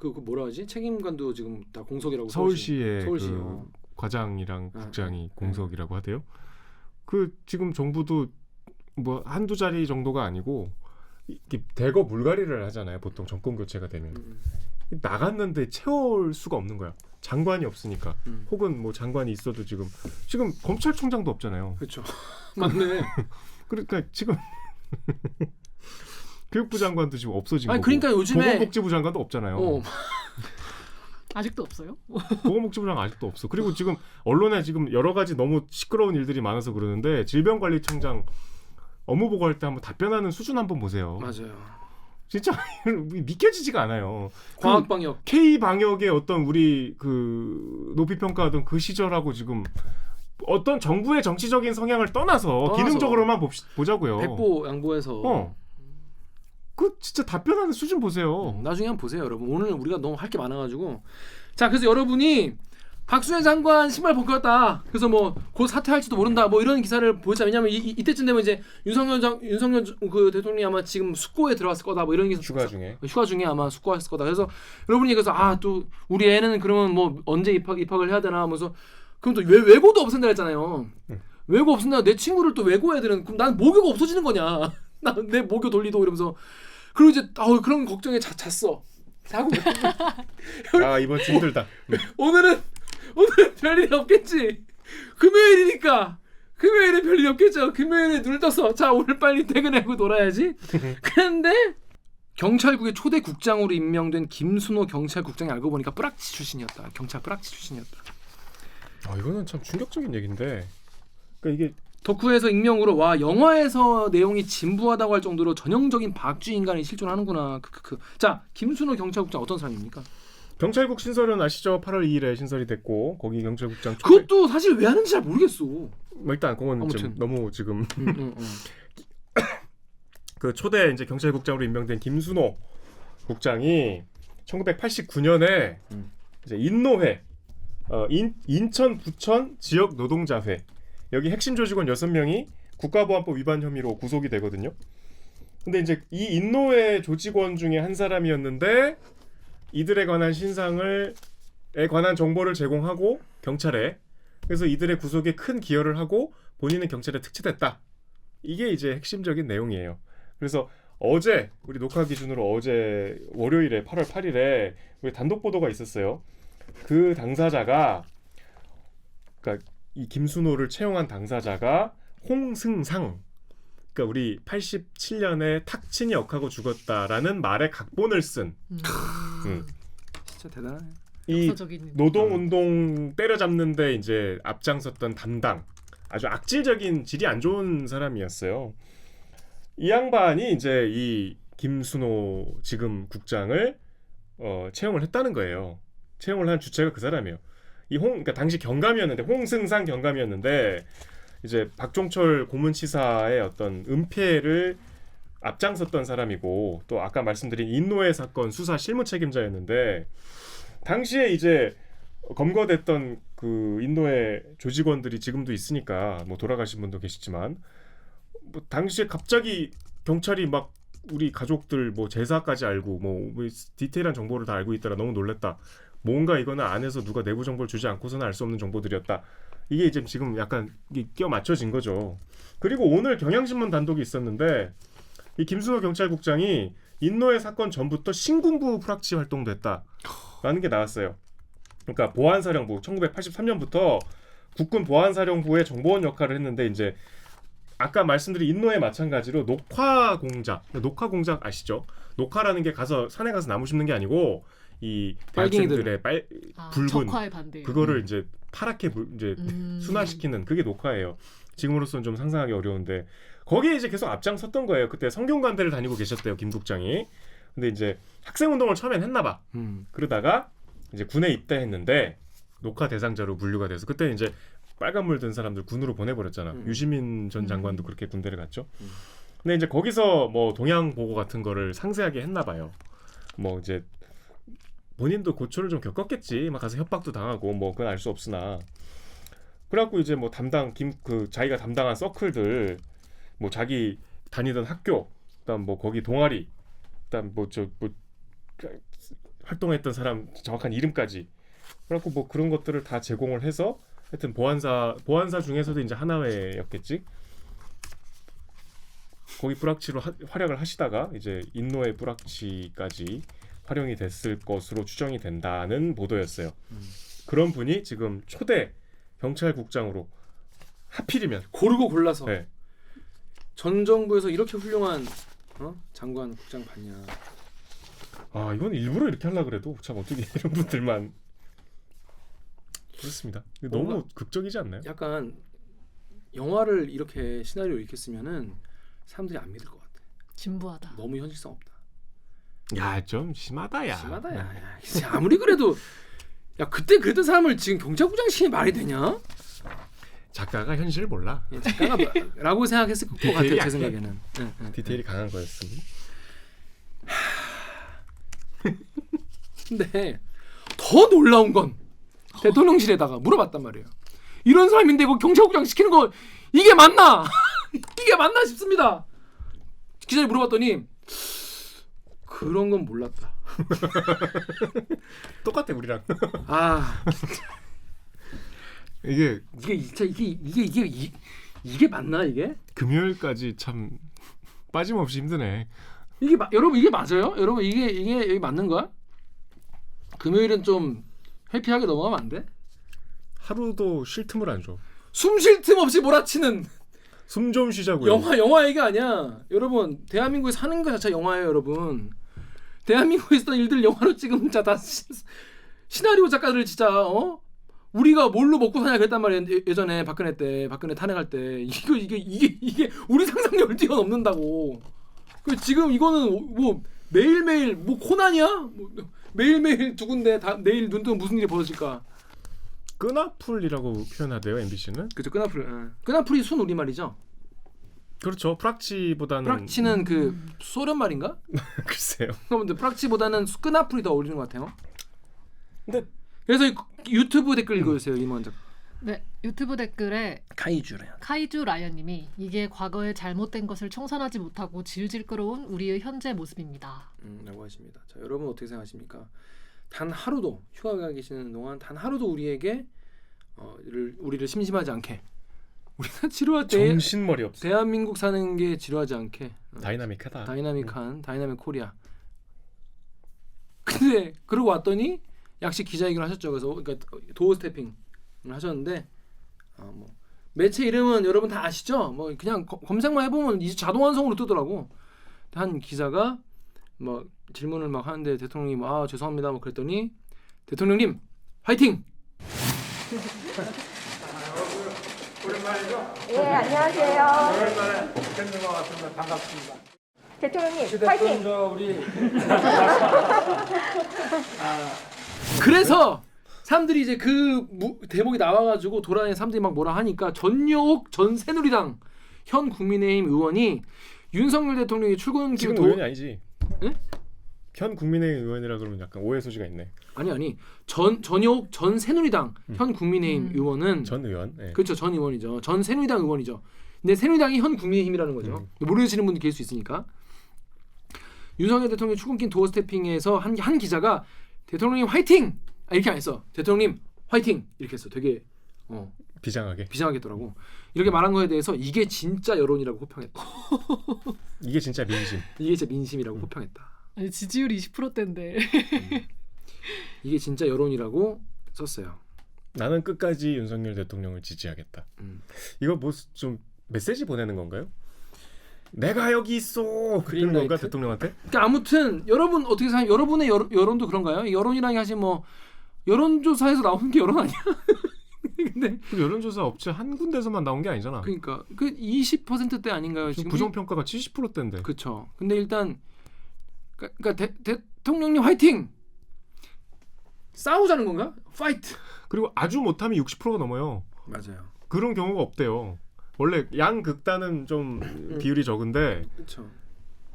그 뭐라 하지? 책임관도 지금 다 공석이라고. 서울시의 서울시. 그 과장이랑 국장이 공석이라고 하대요. 그 지금 정부도 뭐 한두 자리 정도가 아니고 이게 대거 물갈이를 하잖아요. 보통 정권 교체가 되면 나갔는데 채울 수가 없는 거야. 장관이 없으니까. 혹은 뭐 장관이 있어도 지금 검찰총장도 없잖아요. 그렇죠. 맞네. 그러니까 지금 교육부 장관도 지금 없어진 아니 거고. 그러니까 요즘에 보건복지부 장관도 없잖아요. 아직도 없어요? 보건복지부 장관 아직도 없어. 그리고 지금 언론에 지금 여러 가지 너무 시끄러운 일들이 많아서 그러는데 질병관리청장 업무 보고할 때 한번 답변하는 수준 한번 보세요. 맞아요. 진짜 믿겨지지가 않아요. 광학 방역. K 방역의 어떤 우리 그 높이 평가하던 그 시절하고 지금 어떤 정부의 정치적인 성향을 떠나서 기능적으로만 보자고요. 백보 양보해서. 그 진짜 답변하는 수준 보세요. 나중에 한번 보세요, 여러분. 오늘 우리가 너무 할 게 많아가지고. 자, 그래서 여러분이 박수현 장관 신발 벗겼다. 그래서 뭐 곧 사퇴할지도 모른다. 뭐 이런 기사를 보자. 왜냐면 이때쯤 되면 이제 윤석열 그 대통령이 아마 지금 숙고에 들어갔을 거다. 뭐 이런 기사. 휴가 중에 아마 숙고했을 거다. 그래서 여러분이 그래서 또 우리 애는 그러면 뭐 언제 입학을 해야 되나 하면서 그럼 또 외고도 없앤다 했잖아요. 외고 없앤다. 내 친구를 또 외고 애들은 그럼 난 모교가 없어지는 거냐? 나 내 모교 돌리도 이러면서. 그리고 이제 그런 걱정에 잤어. 자고. 이번 주 힘들다. 오늘은 별일이 없겠지. 금요일이니까 금요일에 별일이 없겠죠. 금요일에 눈을 떴어. 자, 오늘 빨리 퇴근하고 놀아야지. 그런데 경찰국의 초대 국장으로 임명된 김순호 경찰국장이 알고 보니까 뿌락치 출신이었다. 경찰 뿌락치 출신이었다. 이거는 참 충격적인 얘기인데. 그러니까 이게 덕후에서 익명으로 영화에서 내용이 진부하다고 할 정도로 전형적인 박쥐 인간이 실존하는구나. 자, 김순호 경찰국장 어떤 사람입니까? 경찰국 신설은 아시죠? 8월 2일에 신설이 됐고 거기 경찰국장 그것도 사실 왜 하는지 잘 모르겠어. 일단 그건 아무튼. 좀 너무 지금 그 초대 이제 경찰국장으로 임명된 김순호 국장이 1989년에 이제 인노회 인천 부천 지역 노동자회 여기 핵심 조직원 6명이 국가보안법 위반 혐의로 구속이 되거든요. 근데 이제 이 인노회 조직원 중에 한 사람이었는데 이들에 관한 관한 정보를 제공하고 경찰에 그래서 이들의 구속에 큰 기여를 하고 본인은 경찰에 특채됐다. 이게 이제 핵심적인 내용이에요. 그래서 어제 우리 녹화 기준으로 어제 월요일에 8월 8일에 우리 단독 보도가 있었어요. 그 당사자가 그러니까 이 김순호를 채용한 당사자가 홍승상 그러니까 우리 87년에 탁친이 역하고 죽었다라는 말의 각본을 쓴 진짜 대단하네. 이 노동운동 때려잡는데 이제 앞장섰던 담당 아주 악질적인 질이 안 좋은 사람이었어요. 이 양반이 이제 이 김순호 지금 국장을 채용을 했다는 거예요. 채용을 한 주체가 그 사람이에요. 그러니까 당시 경감이었는데 홍승상 경감이었는데 이제 박종철 고문치사의 어떤 은폐를 앞장섰던 사람이고 또 아까 말씀드린 인노회 사건 수사 실무 책임자였는데 당시에 이제 검거됐던 그 인노회 조직원들이 지금도 있으니까 뭐 돌아가신 분도 계시지만 뭐 당시에 갑자기 경찰이 막 우리 가족들 뭐 제사까지 알고 뭐 디테일한 정보를 다 알고 있더라. 너무 놀랬다. 뭔가 이거는 안에서 누가 내부 정보를 주지 않고서는 알 수 없는 정보들이었다. 이게 이제 지금 약간 끼어 맞춰진 거죠. 그리고 오늘 경향신문 단독이 있었는데 이 김순호 경찰국장이 인노회 사건 전부터 신군부 프락치 활동도 했다라는 게 나왔어요. 그러니까 보안사령부 1983년부터 국군 보안사령부의 정보원 역할을 했는데 이제 아까 말씀드린 인노회 마찬가지로 녹화 공작 아시죠? 녹화라는 게 산에 가서 나무 심는 게 아니고 이 대학생들의 붉은 적화에 반대. 그거를 이제 파랗게 이제 순화시키는 그게 녹화예요. 지금으로서는 좀 상상하기 어려운데 거기에 이제 계속 앞장섰던 거예요. 그때 성균관대를 다니고 계셨대요, 김 국장이. 근데 이제 학생 운동을 처음엔 했나 봐. 그러다가 이제 군에 입대했는데 녹화 대상자로 분류가 돼서 그때 이제 빨간물 든 사람들 군으로 보내버렸잖아. 유시민 전 장관도 그렇게 군대를 갔죠. 근데 이제 거기서 뭐 동향 보고 같은 거를 상세하게 했나 봐요. 뭐 이제 본인도 고초를 좀 겪었겠지. 막 가서 협박도 당하고 뭐 그건 알 수 없으나. 그래갖고 이제 뭐 자기가 담당한 서클들, 뭐 자기 다니던 학교, 그다음 뭐 거기 동아리, 그다음 뭐 활동했던 사람 정확한 이름까지. 그래갖고 뭐 그런 것들을 다 제공을 해서 하여튼 보안사 중에서도 이제 하나회였겠지. 거기 뿌락치로 활약을 하시다가 이제 인노의 뿌락치까지 활용이 됐을 것으로 추정이 된다는 보도였어요. 그런 분이 지금 초대 경찰국장으로 하필이면 고르고 골라서 전 정부에서 이렇게 훌륭한 장관 국장 봤냐. 아 이건 일부러 이렇게 하려 그래도 참 어떻게 이런 분들만 그렇습니다. 너무 뭔가- 극적이지 않나요? 약간 영화를 이렇게 시나리오 이렇게 쓰면은 사람들이 안 믿을 것 같아. 진부하다. 너무 현실성 없다. 야 좀 심하다 야. 심하다 야. 진짜 아무리 그래도 야 그때 그랬던 사람을 지금 경찰국장 시키는 말이 되냐? 작가가 현실을 몰라. 예, 작가가 라고 생각했을 것 같아요. 제 약해. 생각에는. 디테일이 강한 거였습니다. 근데 더 놀라운 건 대통령실에다가 물어봤단 말이에요. 이런 사람인데 이거 경찰국장 시키는 거 이게 맞나? 이게 맞나 싶습니다. 기자에 물어봤더니 그런 건 몰랐다. 똑같아 우리랑. 아 이게 이게 진짜 이게 맞나 이게? 금요일까지 참 빠짐없이 힘드네. 여러분 이게 맞아요? 여러분 이게 맞는 거야? 금요일은 좀 해피하게 넘어가면 안 돼? 하루도 쉴 틈을 안 줘. 숨 쉴 틈 없이 몰아치는 숨 좀 쉬자고요. 영화 얘기 아니야. 여러분 대한민국에 사는 거 자체가 영화예요, 여러분. 대한민국에 있었던 일들 영화로 찍으면 진짜 다 시나리오 작가들 진짜 우리가 뭘로 먹고 사냐 그랬단 말이에요. 예전에 박근혜 탄핵할 때 이게 우리 상상력을 뛰어넘는다고. 그 지금 이거는 뭐 매일매일 뭐 코난이야? 뭐 매일매일 누군데 다 내일 눈 뜨면 무슨 일이 벌어질까? 끄나풀이라고 표현하대요 MBC는. 그죠, 끄나풀이 순 우리말이죠. 그렇죠. 프락치보다는 프락치는 그 소련 말인가? 글쎄요. 근데 프락치보다는 끄나풀이 더 어울리는 것 같아요. 근데 그래서 유튜브 댓글 읽어주세요, 이먼저. 네, 유튜브 댓글에 카이주래요. 카이주 라이언님이 이게 과거에 잘못된 것을 청산하지 못하고 질질 끌어온 우리의 현재 모습입니다. 라고 하십니다. 자, 여러분 어떻게 생각하십니까? 단 하루도 휴가 가 계시는 동안 단 하루도 우리에게 우리를 심심하지 않게 우리가 지루할 때 정신머리 없어. 대한민국 사는 게 지루하지 않게 다이나믹하다. 다이나믹한 다이나믹 코리아. 근데 그러고 왔더니 약식 기자회견을 하셨죠. 그래서 그러니까 도어 스태핑을 하셨는데 뭐 매체 이름은 여러분 다 아시죠? 뭐 그냥 검색만 해보면 이제 자동 완성으로 뜨더라고. 한 기자가 뭐 질문을 막 하는데 대통령이 뭐, 죄송합니다 뭐 그랬더니 대통령님 화이팅! 예, 안녕하세요. 오랜만에 뵙는 것 같습니다. 반갑습니다. 대통령님, 파이팅! 우리 그래서 사람들이 이제 그 대목이 나와가지고 돌아다니는 사람들이 막 뭐라 하니까 전여옥 전 새누리당 현 국민의힘 의원이 윤석열 대통령이 출근길 지금 의원이 아니지. 응? 현 국민의힘 의원이라 그러면 약간 오해 소지가 있네. 아니 전여옥 전 새누리당 현 국민의힘 의원은 전 의원. 네. 그렇죠, 전 의원이죠. 전 새누리당 의원이죠. 근데 새누리당이 현 국민의힘이라는 거죠. 모르시는 분들 계실 수 있으니까. 윤석열 대통령 출근길 도어 스태핑에서 한 기자가 대통령님 화이팅! 이렇게 안 했어. 대통령님 화이팅! 이렇게 했어. 되게 비장하게. 비장하겠더라고. 이렇게 말한 거에 대해서 이게 진짜 여론이라고 호평했다. 이게 진짜 민심. 이게 진짜 민심이라고 호평했다. 아니 지지율이 20%대인데. 이게 진짜 여론이라고 썼어요. 나는 끝까지 윤석열 대통령을 지지하겠다. 이거 뭐 좀 메시지 보내는 건가요? 내가 여기 있어. 그런 건가 그린라이트? 대통령한테? 그러니까 아무튼 여러분 어떻게 생각해요? 여러분의 여론도 그런가요? 여론이라는 게 사실 뭐 여론조사에서 나오는 게 여론 아니야? 근데 그 여론조사 업체 한 군데서만 나온 게 아니잖아. 그러니까 그 20%대 아닌가요? 지금 부정평가가 70%대인데. 그렇죠. 근데 일단 그러니까 대통령님 화이팅! 싸우자는 건가? 파이트. 그리고 아주 못하면 60%가 넘어요. 맞아요. 그런 경우가 없대요. 원래 양극단은 좀 비율이 적은데, 그렇죠.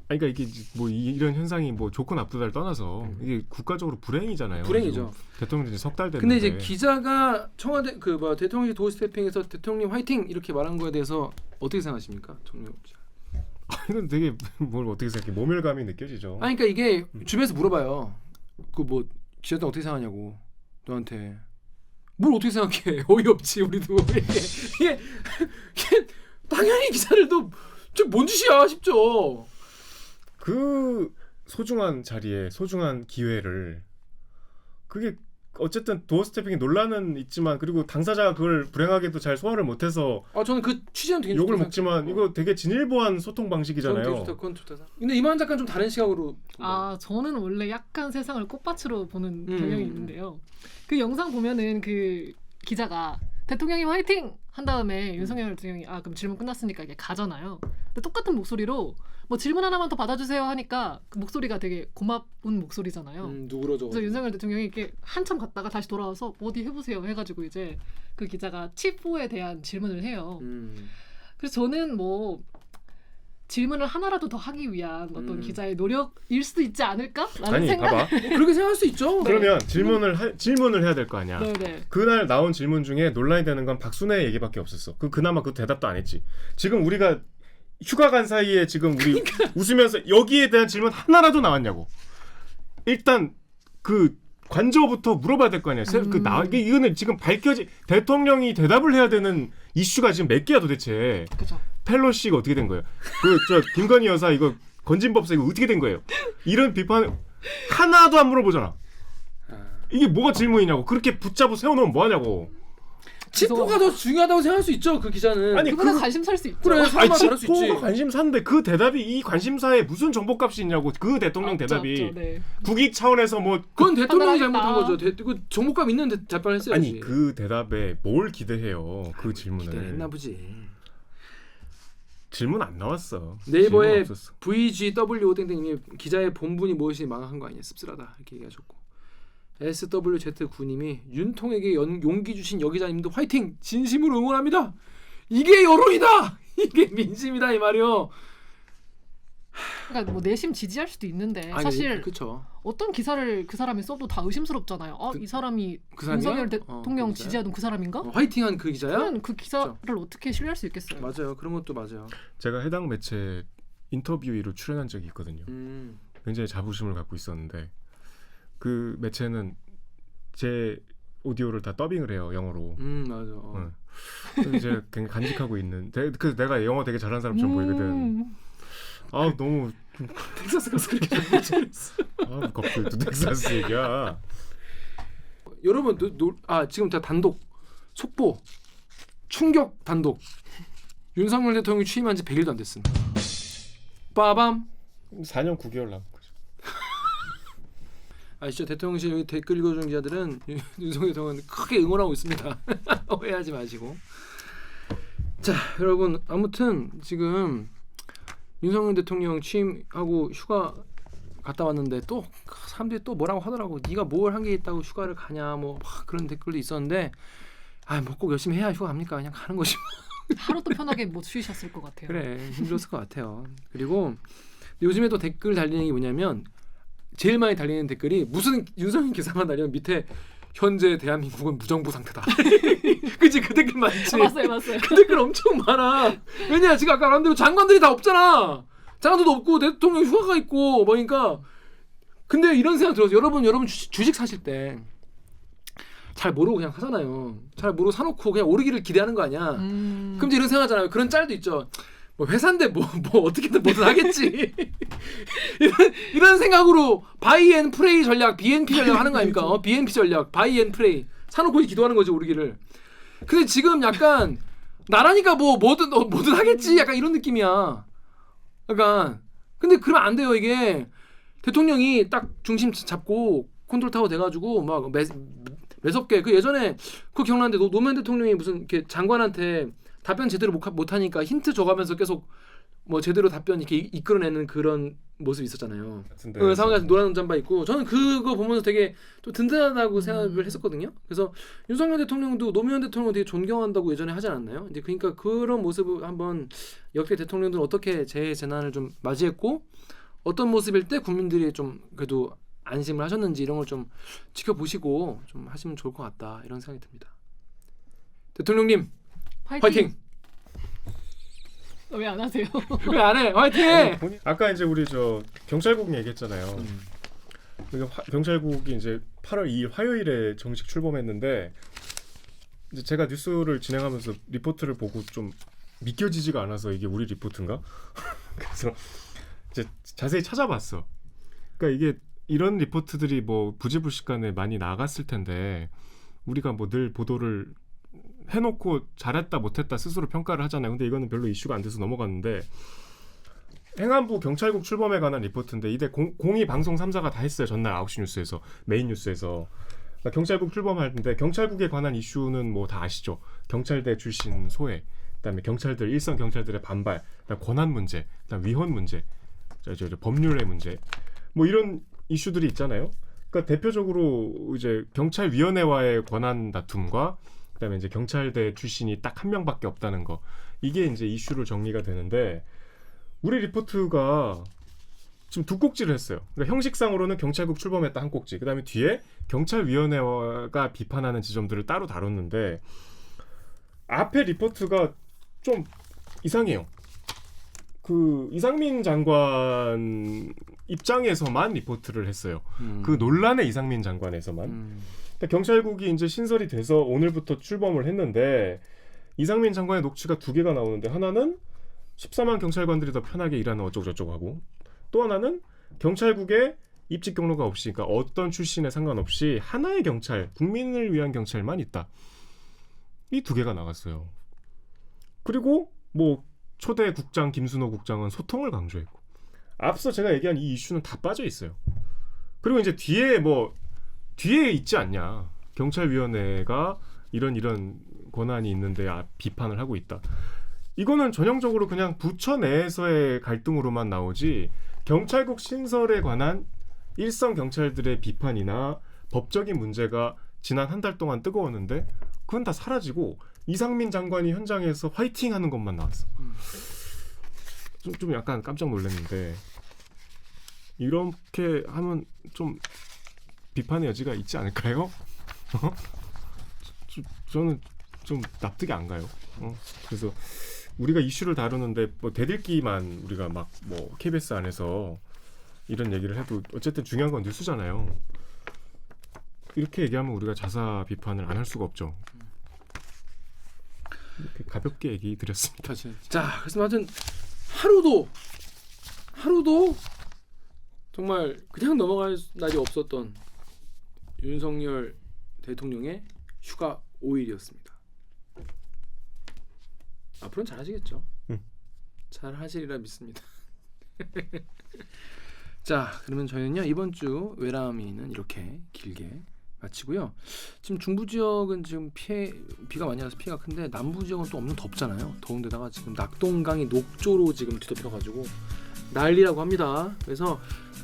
아니, 그러니까 이게 뭐 이런 현상이 뭐 좋고 나쁘다를 떠나서 이게 국가적으로 불행이잖아요. 불행이죠. 대통령이 석 달 됐는데. 근데 이제 기자가 청와대 대통령실 도어 스태핑에서 대통령님 화이팅 이렇게 말한 거에 대해서 어떻게 생각하십니까, 정명 기자? 이건 되게 뭘 어떻게 생각해? 모멸감이 느껴지죠. 아니 그러니까 이게 주변에서 물어봐요. 그 뭐 기자들 어떻게 생각하냐고 너한테. 뭘 어떻게 생각해? 어이없지 우리도. 이게 당연히 기자들도 좀 뭔 짓이야 싶죠. 그 소중한 자리에 소중한 기회를 그게 어쨌든 도어 스태핑이 논란은 있지만 그리고 당사자가 그걸 불행하게도 잘 소화를 못해서 저는 그 취지는 되게 욕을 좋다고 먹지만 생각해요. 이거 되게 진일보한 소통 그건 방식이잖아요. 되게 좋다. 그건 좋다. 근데 이만 작가는 좀 다른 시각으로 저는 원래 약간 세상을 꽃밭으로 보는 음. 경향이 있는데요. 그 영상 보면은 그 기자가 대통령님 화이팅! 한 다음에 윤석열 대통령이 그럼 질문 끝났으니까 이게 가잖아요. 근데 똑같은 목소리로 뭐 질문 하나만 더 받아주세요 하니까 그 목소리가 되게 고마운 목소리잖아요. 누구로죠? 그래서 윤석열 대통령이 이렇게 한참 갔다가 다시 돌아와서 어디 해보세요 해가지고 이제 그 기자가 칩4에 대한 질문을 해요. 그래서 저는 뭐 질문을 하나라도 더 하기 위한 어떤 기자의 노력일 수도 있지 않을까라는 아니 생각. 봐봐. 그렇게 생각할 수 있죠. 그러면 질문을 해야 될 거 아니야. 네네. 그날 나온 질문 중에 논란이 되는 건 박순애 얘기밖에 없었어. 그나마 그 대답도 안 했지. 지금 우리가 휴가 간 사이에 지금 우리 웃으면서 여기에 대한 질문 하나라도 나왔냐고. 일단 그 관저부터 물어봐야 될 거 아니야. 이거는 지금 대통령이 대답을 해야 되는 이슈가 지금 몇 개야 도대체. 그죠. 펠로시가 어떻게 된 거예요? 김건희 여사 이거 건진법사 이거 어떻게 된 거예요? 이런 비판 하나도 안 물어보잖아. 이게 뭐가 질문이냐고. 그렇게 붙잡고 세워놓으면 뭐하냐고. 칩4가 더 중요하다고 생각할 수 있죠. 그 기자는. 아니, 그보다 관심사일 수 있죠. 그래 사람마다 다를 수 있지. 칩4가 관심사인데 그 대답이 이 관심사에 무슨 정보값이 있냐고. 그 대통령 없죠, 대답이 없죠, 네. 국익 차원에서 뭐 그건 대통령이 판단하겠다. 잘못한 거죠. 그 정보감 있는 답변을 했어야지. 아니 그 대답에 뭘 기대해요. 그 질문을. 기대했나 보지. 질문 안 나왔어. 네이버에 질문 없었어. VGW5땡땡님이 기자의 본분이 무엇이 망한 거 아니냐 씁쓸하다 이렇게 얘기하셨고 SWZ9님이 윤통에게 용기 주신 여 기자님도 화이팅 진심으로 응원합니다. 이게 여론이다. 이게 민심이다 이 말이요. 그러니까 뭐 내심 지지할 수도 있는데 아니, 사실 그쵸. 어떤 기사를 그 사람이 써도 다 의심스럽잖아요. 이 사람이 그 사람이야? 윤석열 대통령 그 기자야? 지지하던 그 사람인가? 화이팅한 그 기자야? 그러면 그 기사를 어떻게 신뢰할 수 있겠어요? 맞아요. 그런 것도 맞아요. 제가 해당 매체 인터뷰로 출연한 적이 있거든요. 음. 굉장히 자부심을 갖고 있었는데 그 매체는 제 오디오를 다 더빙을 해요. 영어로. 맞아. 그래서 이제 굉장히 간직하고 있는. 그래서 내가 영어 되게 잘하는 사람처럼 보이거든. 너무 텍사스 가서 그렇게 잘못했어. 갑자기 또 텍사스 얘기야. 여러분 지금 다 단독 속보 충격 단독 윤석열 대통령이 취임한 지 100일도 안 됐습니다. 빠밤. 4년 9개월 남은 거죠. 아시죠? 대통령실 여기 댓글 읽어주는 기자들은 윤석열 대통령 크게 응원하고 있습니다. 오해하지 마시고. 자, 여러분 아무튼 지금 윤석열 대통령 취임하고 휴가 갔다 왔는데 또 사람들이 또 뭐라고 하더라고. 네가 뭘 한 게 있다고 휴가를 가냐 뭐 그런 댓글도 있었는데 뭐 꼭 열심히 해야 휴가 갑니까? 그냥 가는 것이. 하루도 편하게 못 쉬셨을 것 같아요. 그래 힘들었을 것 같아요. 그리고 요즘에 또 댓글 달리는 게 뭐냐면 제일 많이 달리는 댓글이 무슨 윤석열 기사만 달리면 밑에 현재 대한민국은 무정부 상태다. 그치 그 댓글 많지. 맞아요. 그 댓글 엄청 많아. 왜냐 지금 아까 말한 대로 장관들이 다 없잖아. 장관들도 없고 대통령 휴가가 있고 뭐니까. 근데 이런 생각 들어서 여러분 주식 사실 때 잘 모르고 그냥 사잖아요. 잘 모르고 사놓고 그냥 오르기를 기대하는 거 아니야. 그럼 이제 이런 생각하잖아요. 그런 짤도 있죠. 뭐 회사인데 뭐 어떻게든 뭐든 하겠지. 이런 생각으로 바이 앤 프레이 전략, BNP 전략 하는 거 아닙니까? BNP 전략, 바이 앤 프레이 사놓고 기도하는 거죠 오르기를. 근데 지금 약간 나라니까 뭐든 하겠지. 약간 이런 느낌이야. 약간 근데 그러면 안 돼요 이게. 대통령이 딱 중심 잡고 컨트롤 타워 돼가지고 막 매섭게 그 예전에 그거 기억나는데 노무현 대통령이 무슨 이렇게 장관한테 답변 제대로 못 하니까 힌트 줘가면서 계속 뭐 제대로 답변 이렇게 이끌어내는 그런 모습이 있었잖아요. 그 상황에서 노란 잠바 입고 저는 그거 보면서 되게 또 든든하다고 생각을 했었거든요. 그래서 윤석열 대통령도 노무현 대통령을 되게 존경한다고 예전에 하지 않았나요? 이제 그러니까 그런 모습을 한번 역대 대통령들은 어떻게 재난을 좀 맞이했고 어떤 모습일 때 국민들이 좀 그래도 안심을 하셨는지 이런 걸 좀 지켜보시고 좀 하시면 좋을 것 같다 이런 생각이 듭니다. 대통령님 화이팅! 왜 안 하세요? 왜 안 해? 화이팅! 아까 이제 우리 경찰국 얘기했잖아요. 경찰국이 이제 8월 2일 화요일에 정식 출범했는데 이제 제가 뉴스를 진행하면서 리포트를 보고 좀 믿겨지지가 않아서 이게 우리 리포트인가? 그래서 이제 자세히 찾아봤어. 그러니까 이게 이런 리포트들이 뭐 부지불식간에 많이 나갔을 텐데 우리가 뭐 늘 보도를 해놓고 잘했다 못했다 스스로 평가를 하잖아요. 근데 이거는 별로 이슈가 안 돼서 넘어갔는데 행안부 경찰국 출범에 관한 리포트인데 이때 공이 방송 3사가 다 했어요. 전날 9시 뉴스에서 메인 뉴스에서 그러니까 경찰국 출범하는데 경찰국에 관한 이슈는 뭐 다 아시죠. 경찰대 출신 소외, 그다음에 경찰들 일선 경찰들의 반발, 그다음 권한 문제, 그다음 위헌 문제, 법률의 문제, 뭐 이런 이슈들이 있잖아요. 그러니까 대표적으로 이제 경찰위원회와의 권한 다툼과 그다음에 이제 경찰대 출신이 딱 한 명밖에 없다는 거, 이게 이제 이슈로 정리가 되는데 우리 리포트가 지금 두 꼭지를 했어요. 그러니까 형식상으로는 경찰국 출범했다 한 꼭지, 그다음에 뒤에 경찰위원회가 비판하는 지점들을 따로 다뤘는데 앞에 리포트가 좀 이상해요. 그 이상민 장관 입장에서만 리포트를 했어요. 그 논란의 이상민 장관에서만. 그러니까 경찰국이 이제 신설이 돼서 오늘부터 출범을 했는데 이상민 장관의 녹취가 두 개가 나오는데 하나는 14만 경찰관들이 더 편하게 일하는 어쩌고저쩌고 하고, 또 하나는 경찰국에 입직 경로가 없이, 그러니까 어떤 출신에 상관없이 하나의 경찰, 국민을 위한 경찰만 있다. 이 두 개가 나갔어요. 그리고 뭐 초대 국장 김순호 국장은 소통을 강조했고, 앞서 제가 얘기한 이 이슈는 다 빠져 있어요. 그리고 이제 뒤에 있지 않냐, 경찰위원회가 이런 권한이 있는데 비판을 하고 있다. 이거는 전형적으로 그냥 부처 내에서의 갈등으로만 나오지 경찰국 신설에 관한 일선 경찰들의 비판이나 법적인 문제가 지난 한 달 동안 뜨거웠는데 그건 다 사라지고 이상민 장관이 현장에서 화이팅하는 것만 나왔어. 좀 약간 깜짝 놀랐는데 이렇게 하면 좀 비판의 여지가 있지 않을까요? 저는 좀 납득이 안 가요. 그래서 우리가 이슈를 다루는데 뭐 대들기만 우리가 막 뭐 KBS 안에서 이런 얘기를 해도 어쨌든 중요한 건 뉴스잖아요. 이렇게 얘기하면 우리가 자사 비판을 안 할 수가 없죠. 이렇게 가볍게 얘기 드렸습니다. 자, 그래서 하여튼 하루도 정말 그냥 넘어갈 날이 없었던 윤석열 대통령의 휴가 5일이었습니다. 앞으로는 잘하시겠죠. 잘하시리라 믿습니다. 자, 그러면 저희는요 이번 주 외람위는 이렇게 길게 마치고요. 지금 중부 지역은 지금 비가 많이 와서 피해가 큰데 남부 지역은 또 엄청 덥잖아요. 더운데다가 지금 낙동강이 녹조로 지금 뒤덮여가지고 난리라고 합니다. 그래서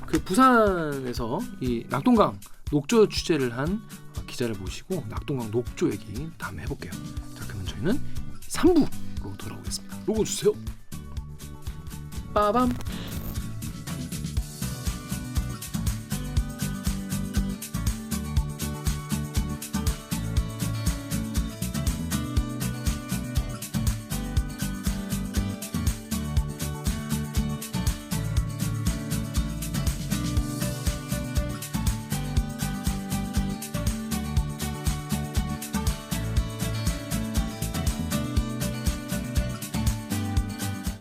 그 부산에서 이 낙동강 녹조 취재를 한 기자를 모시고 낙동강 녹조 얘기 다음에 해볼게요. 자, 그러면 저희는 3부로 돌아오겠습니다. 로고 주세요. 빠밤.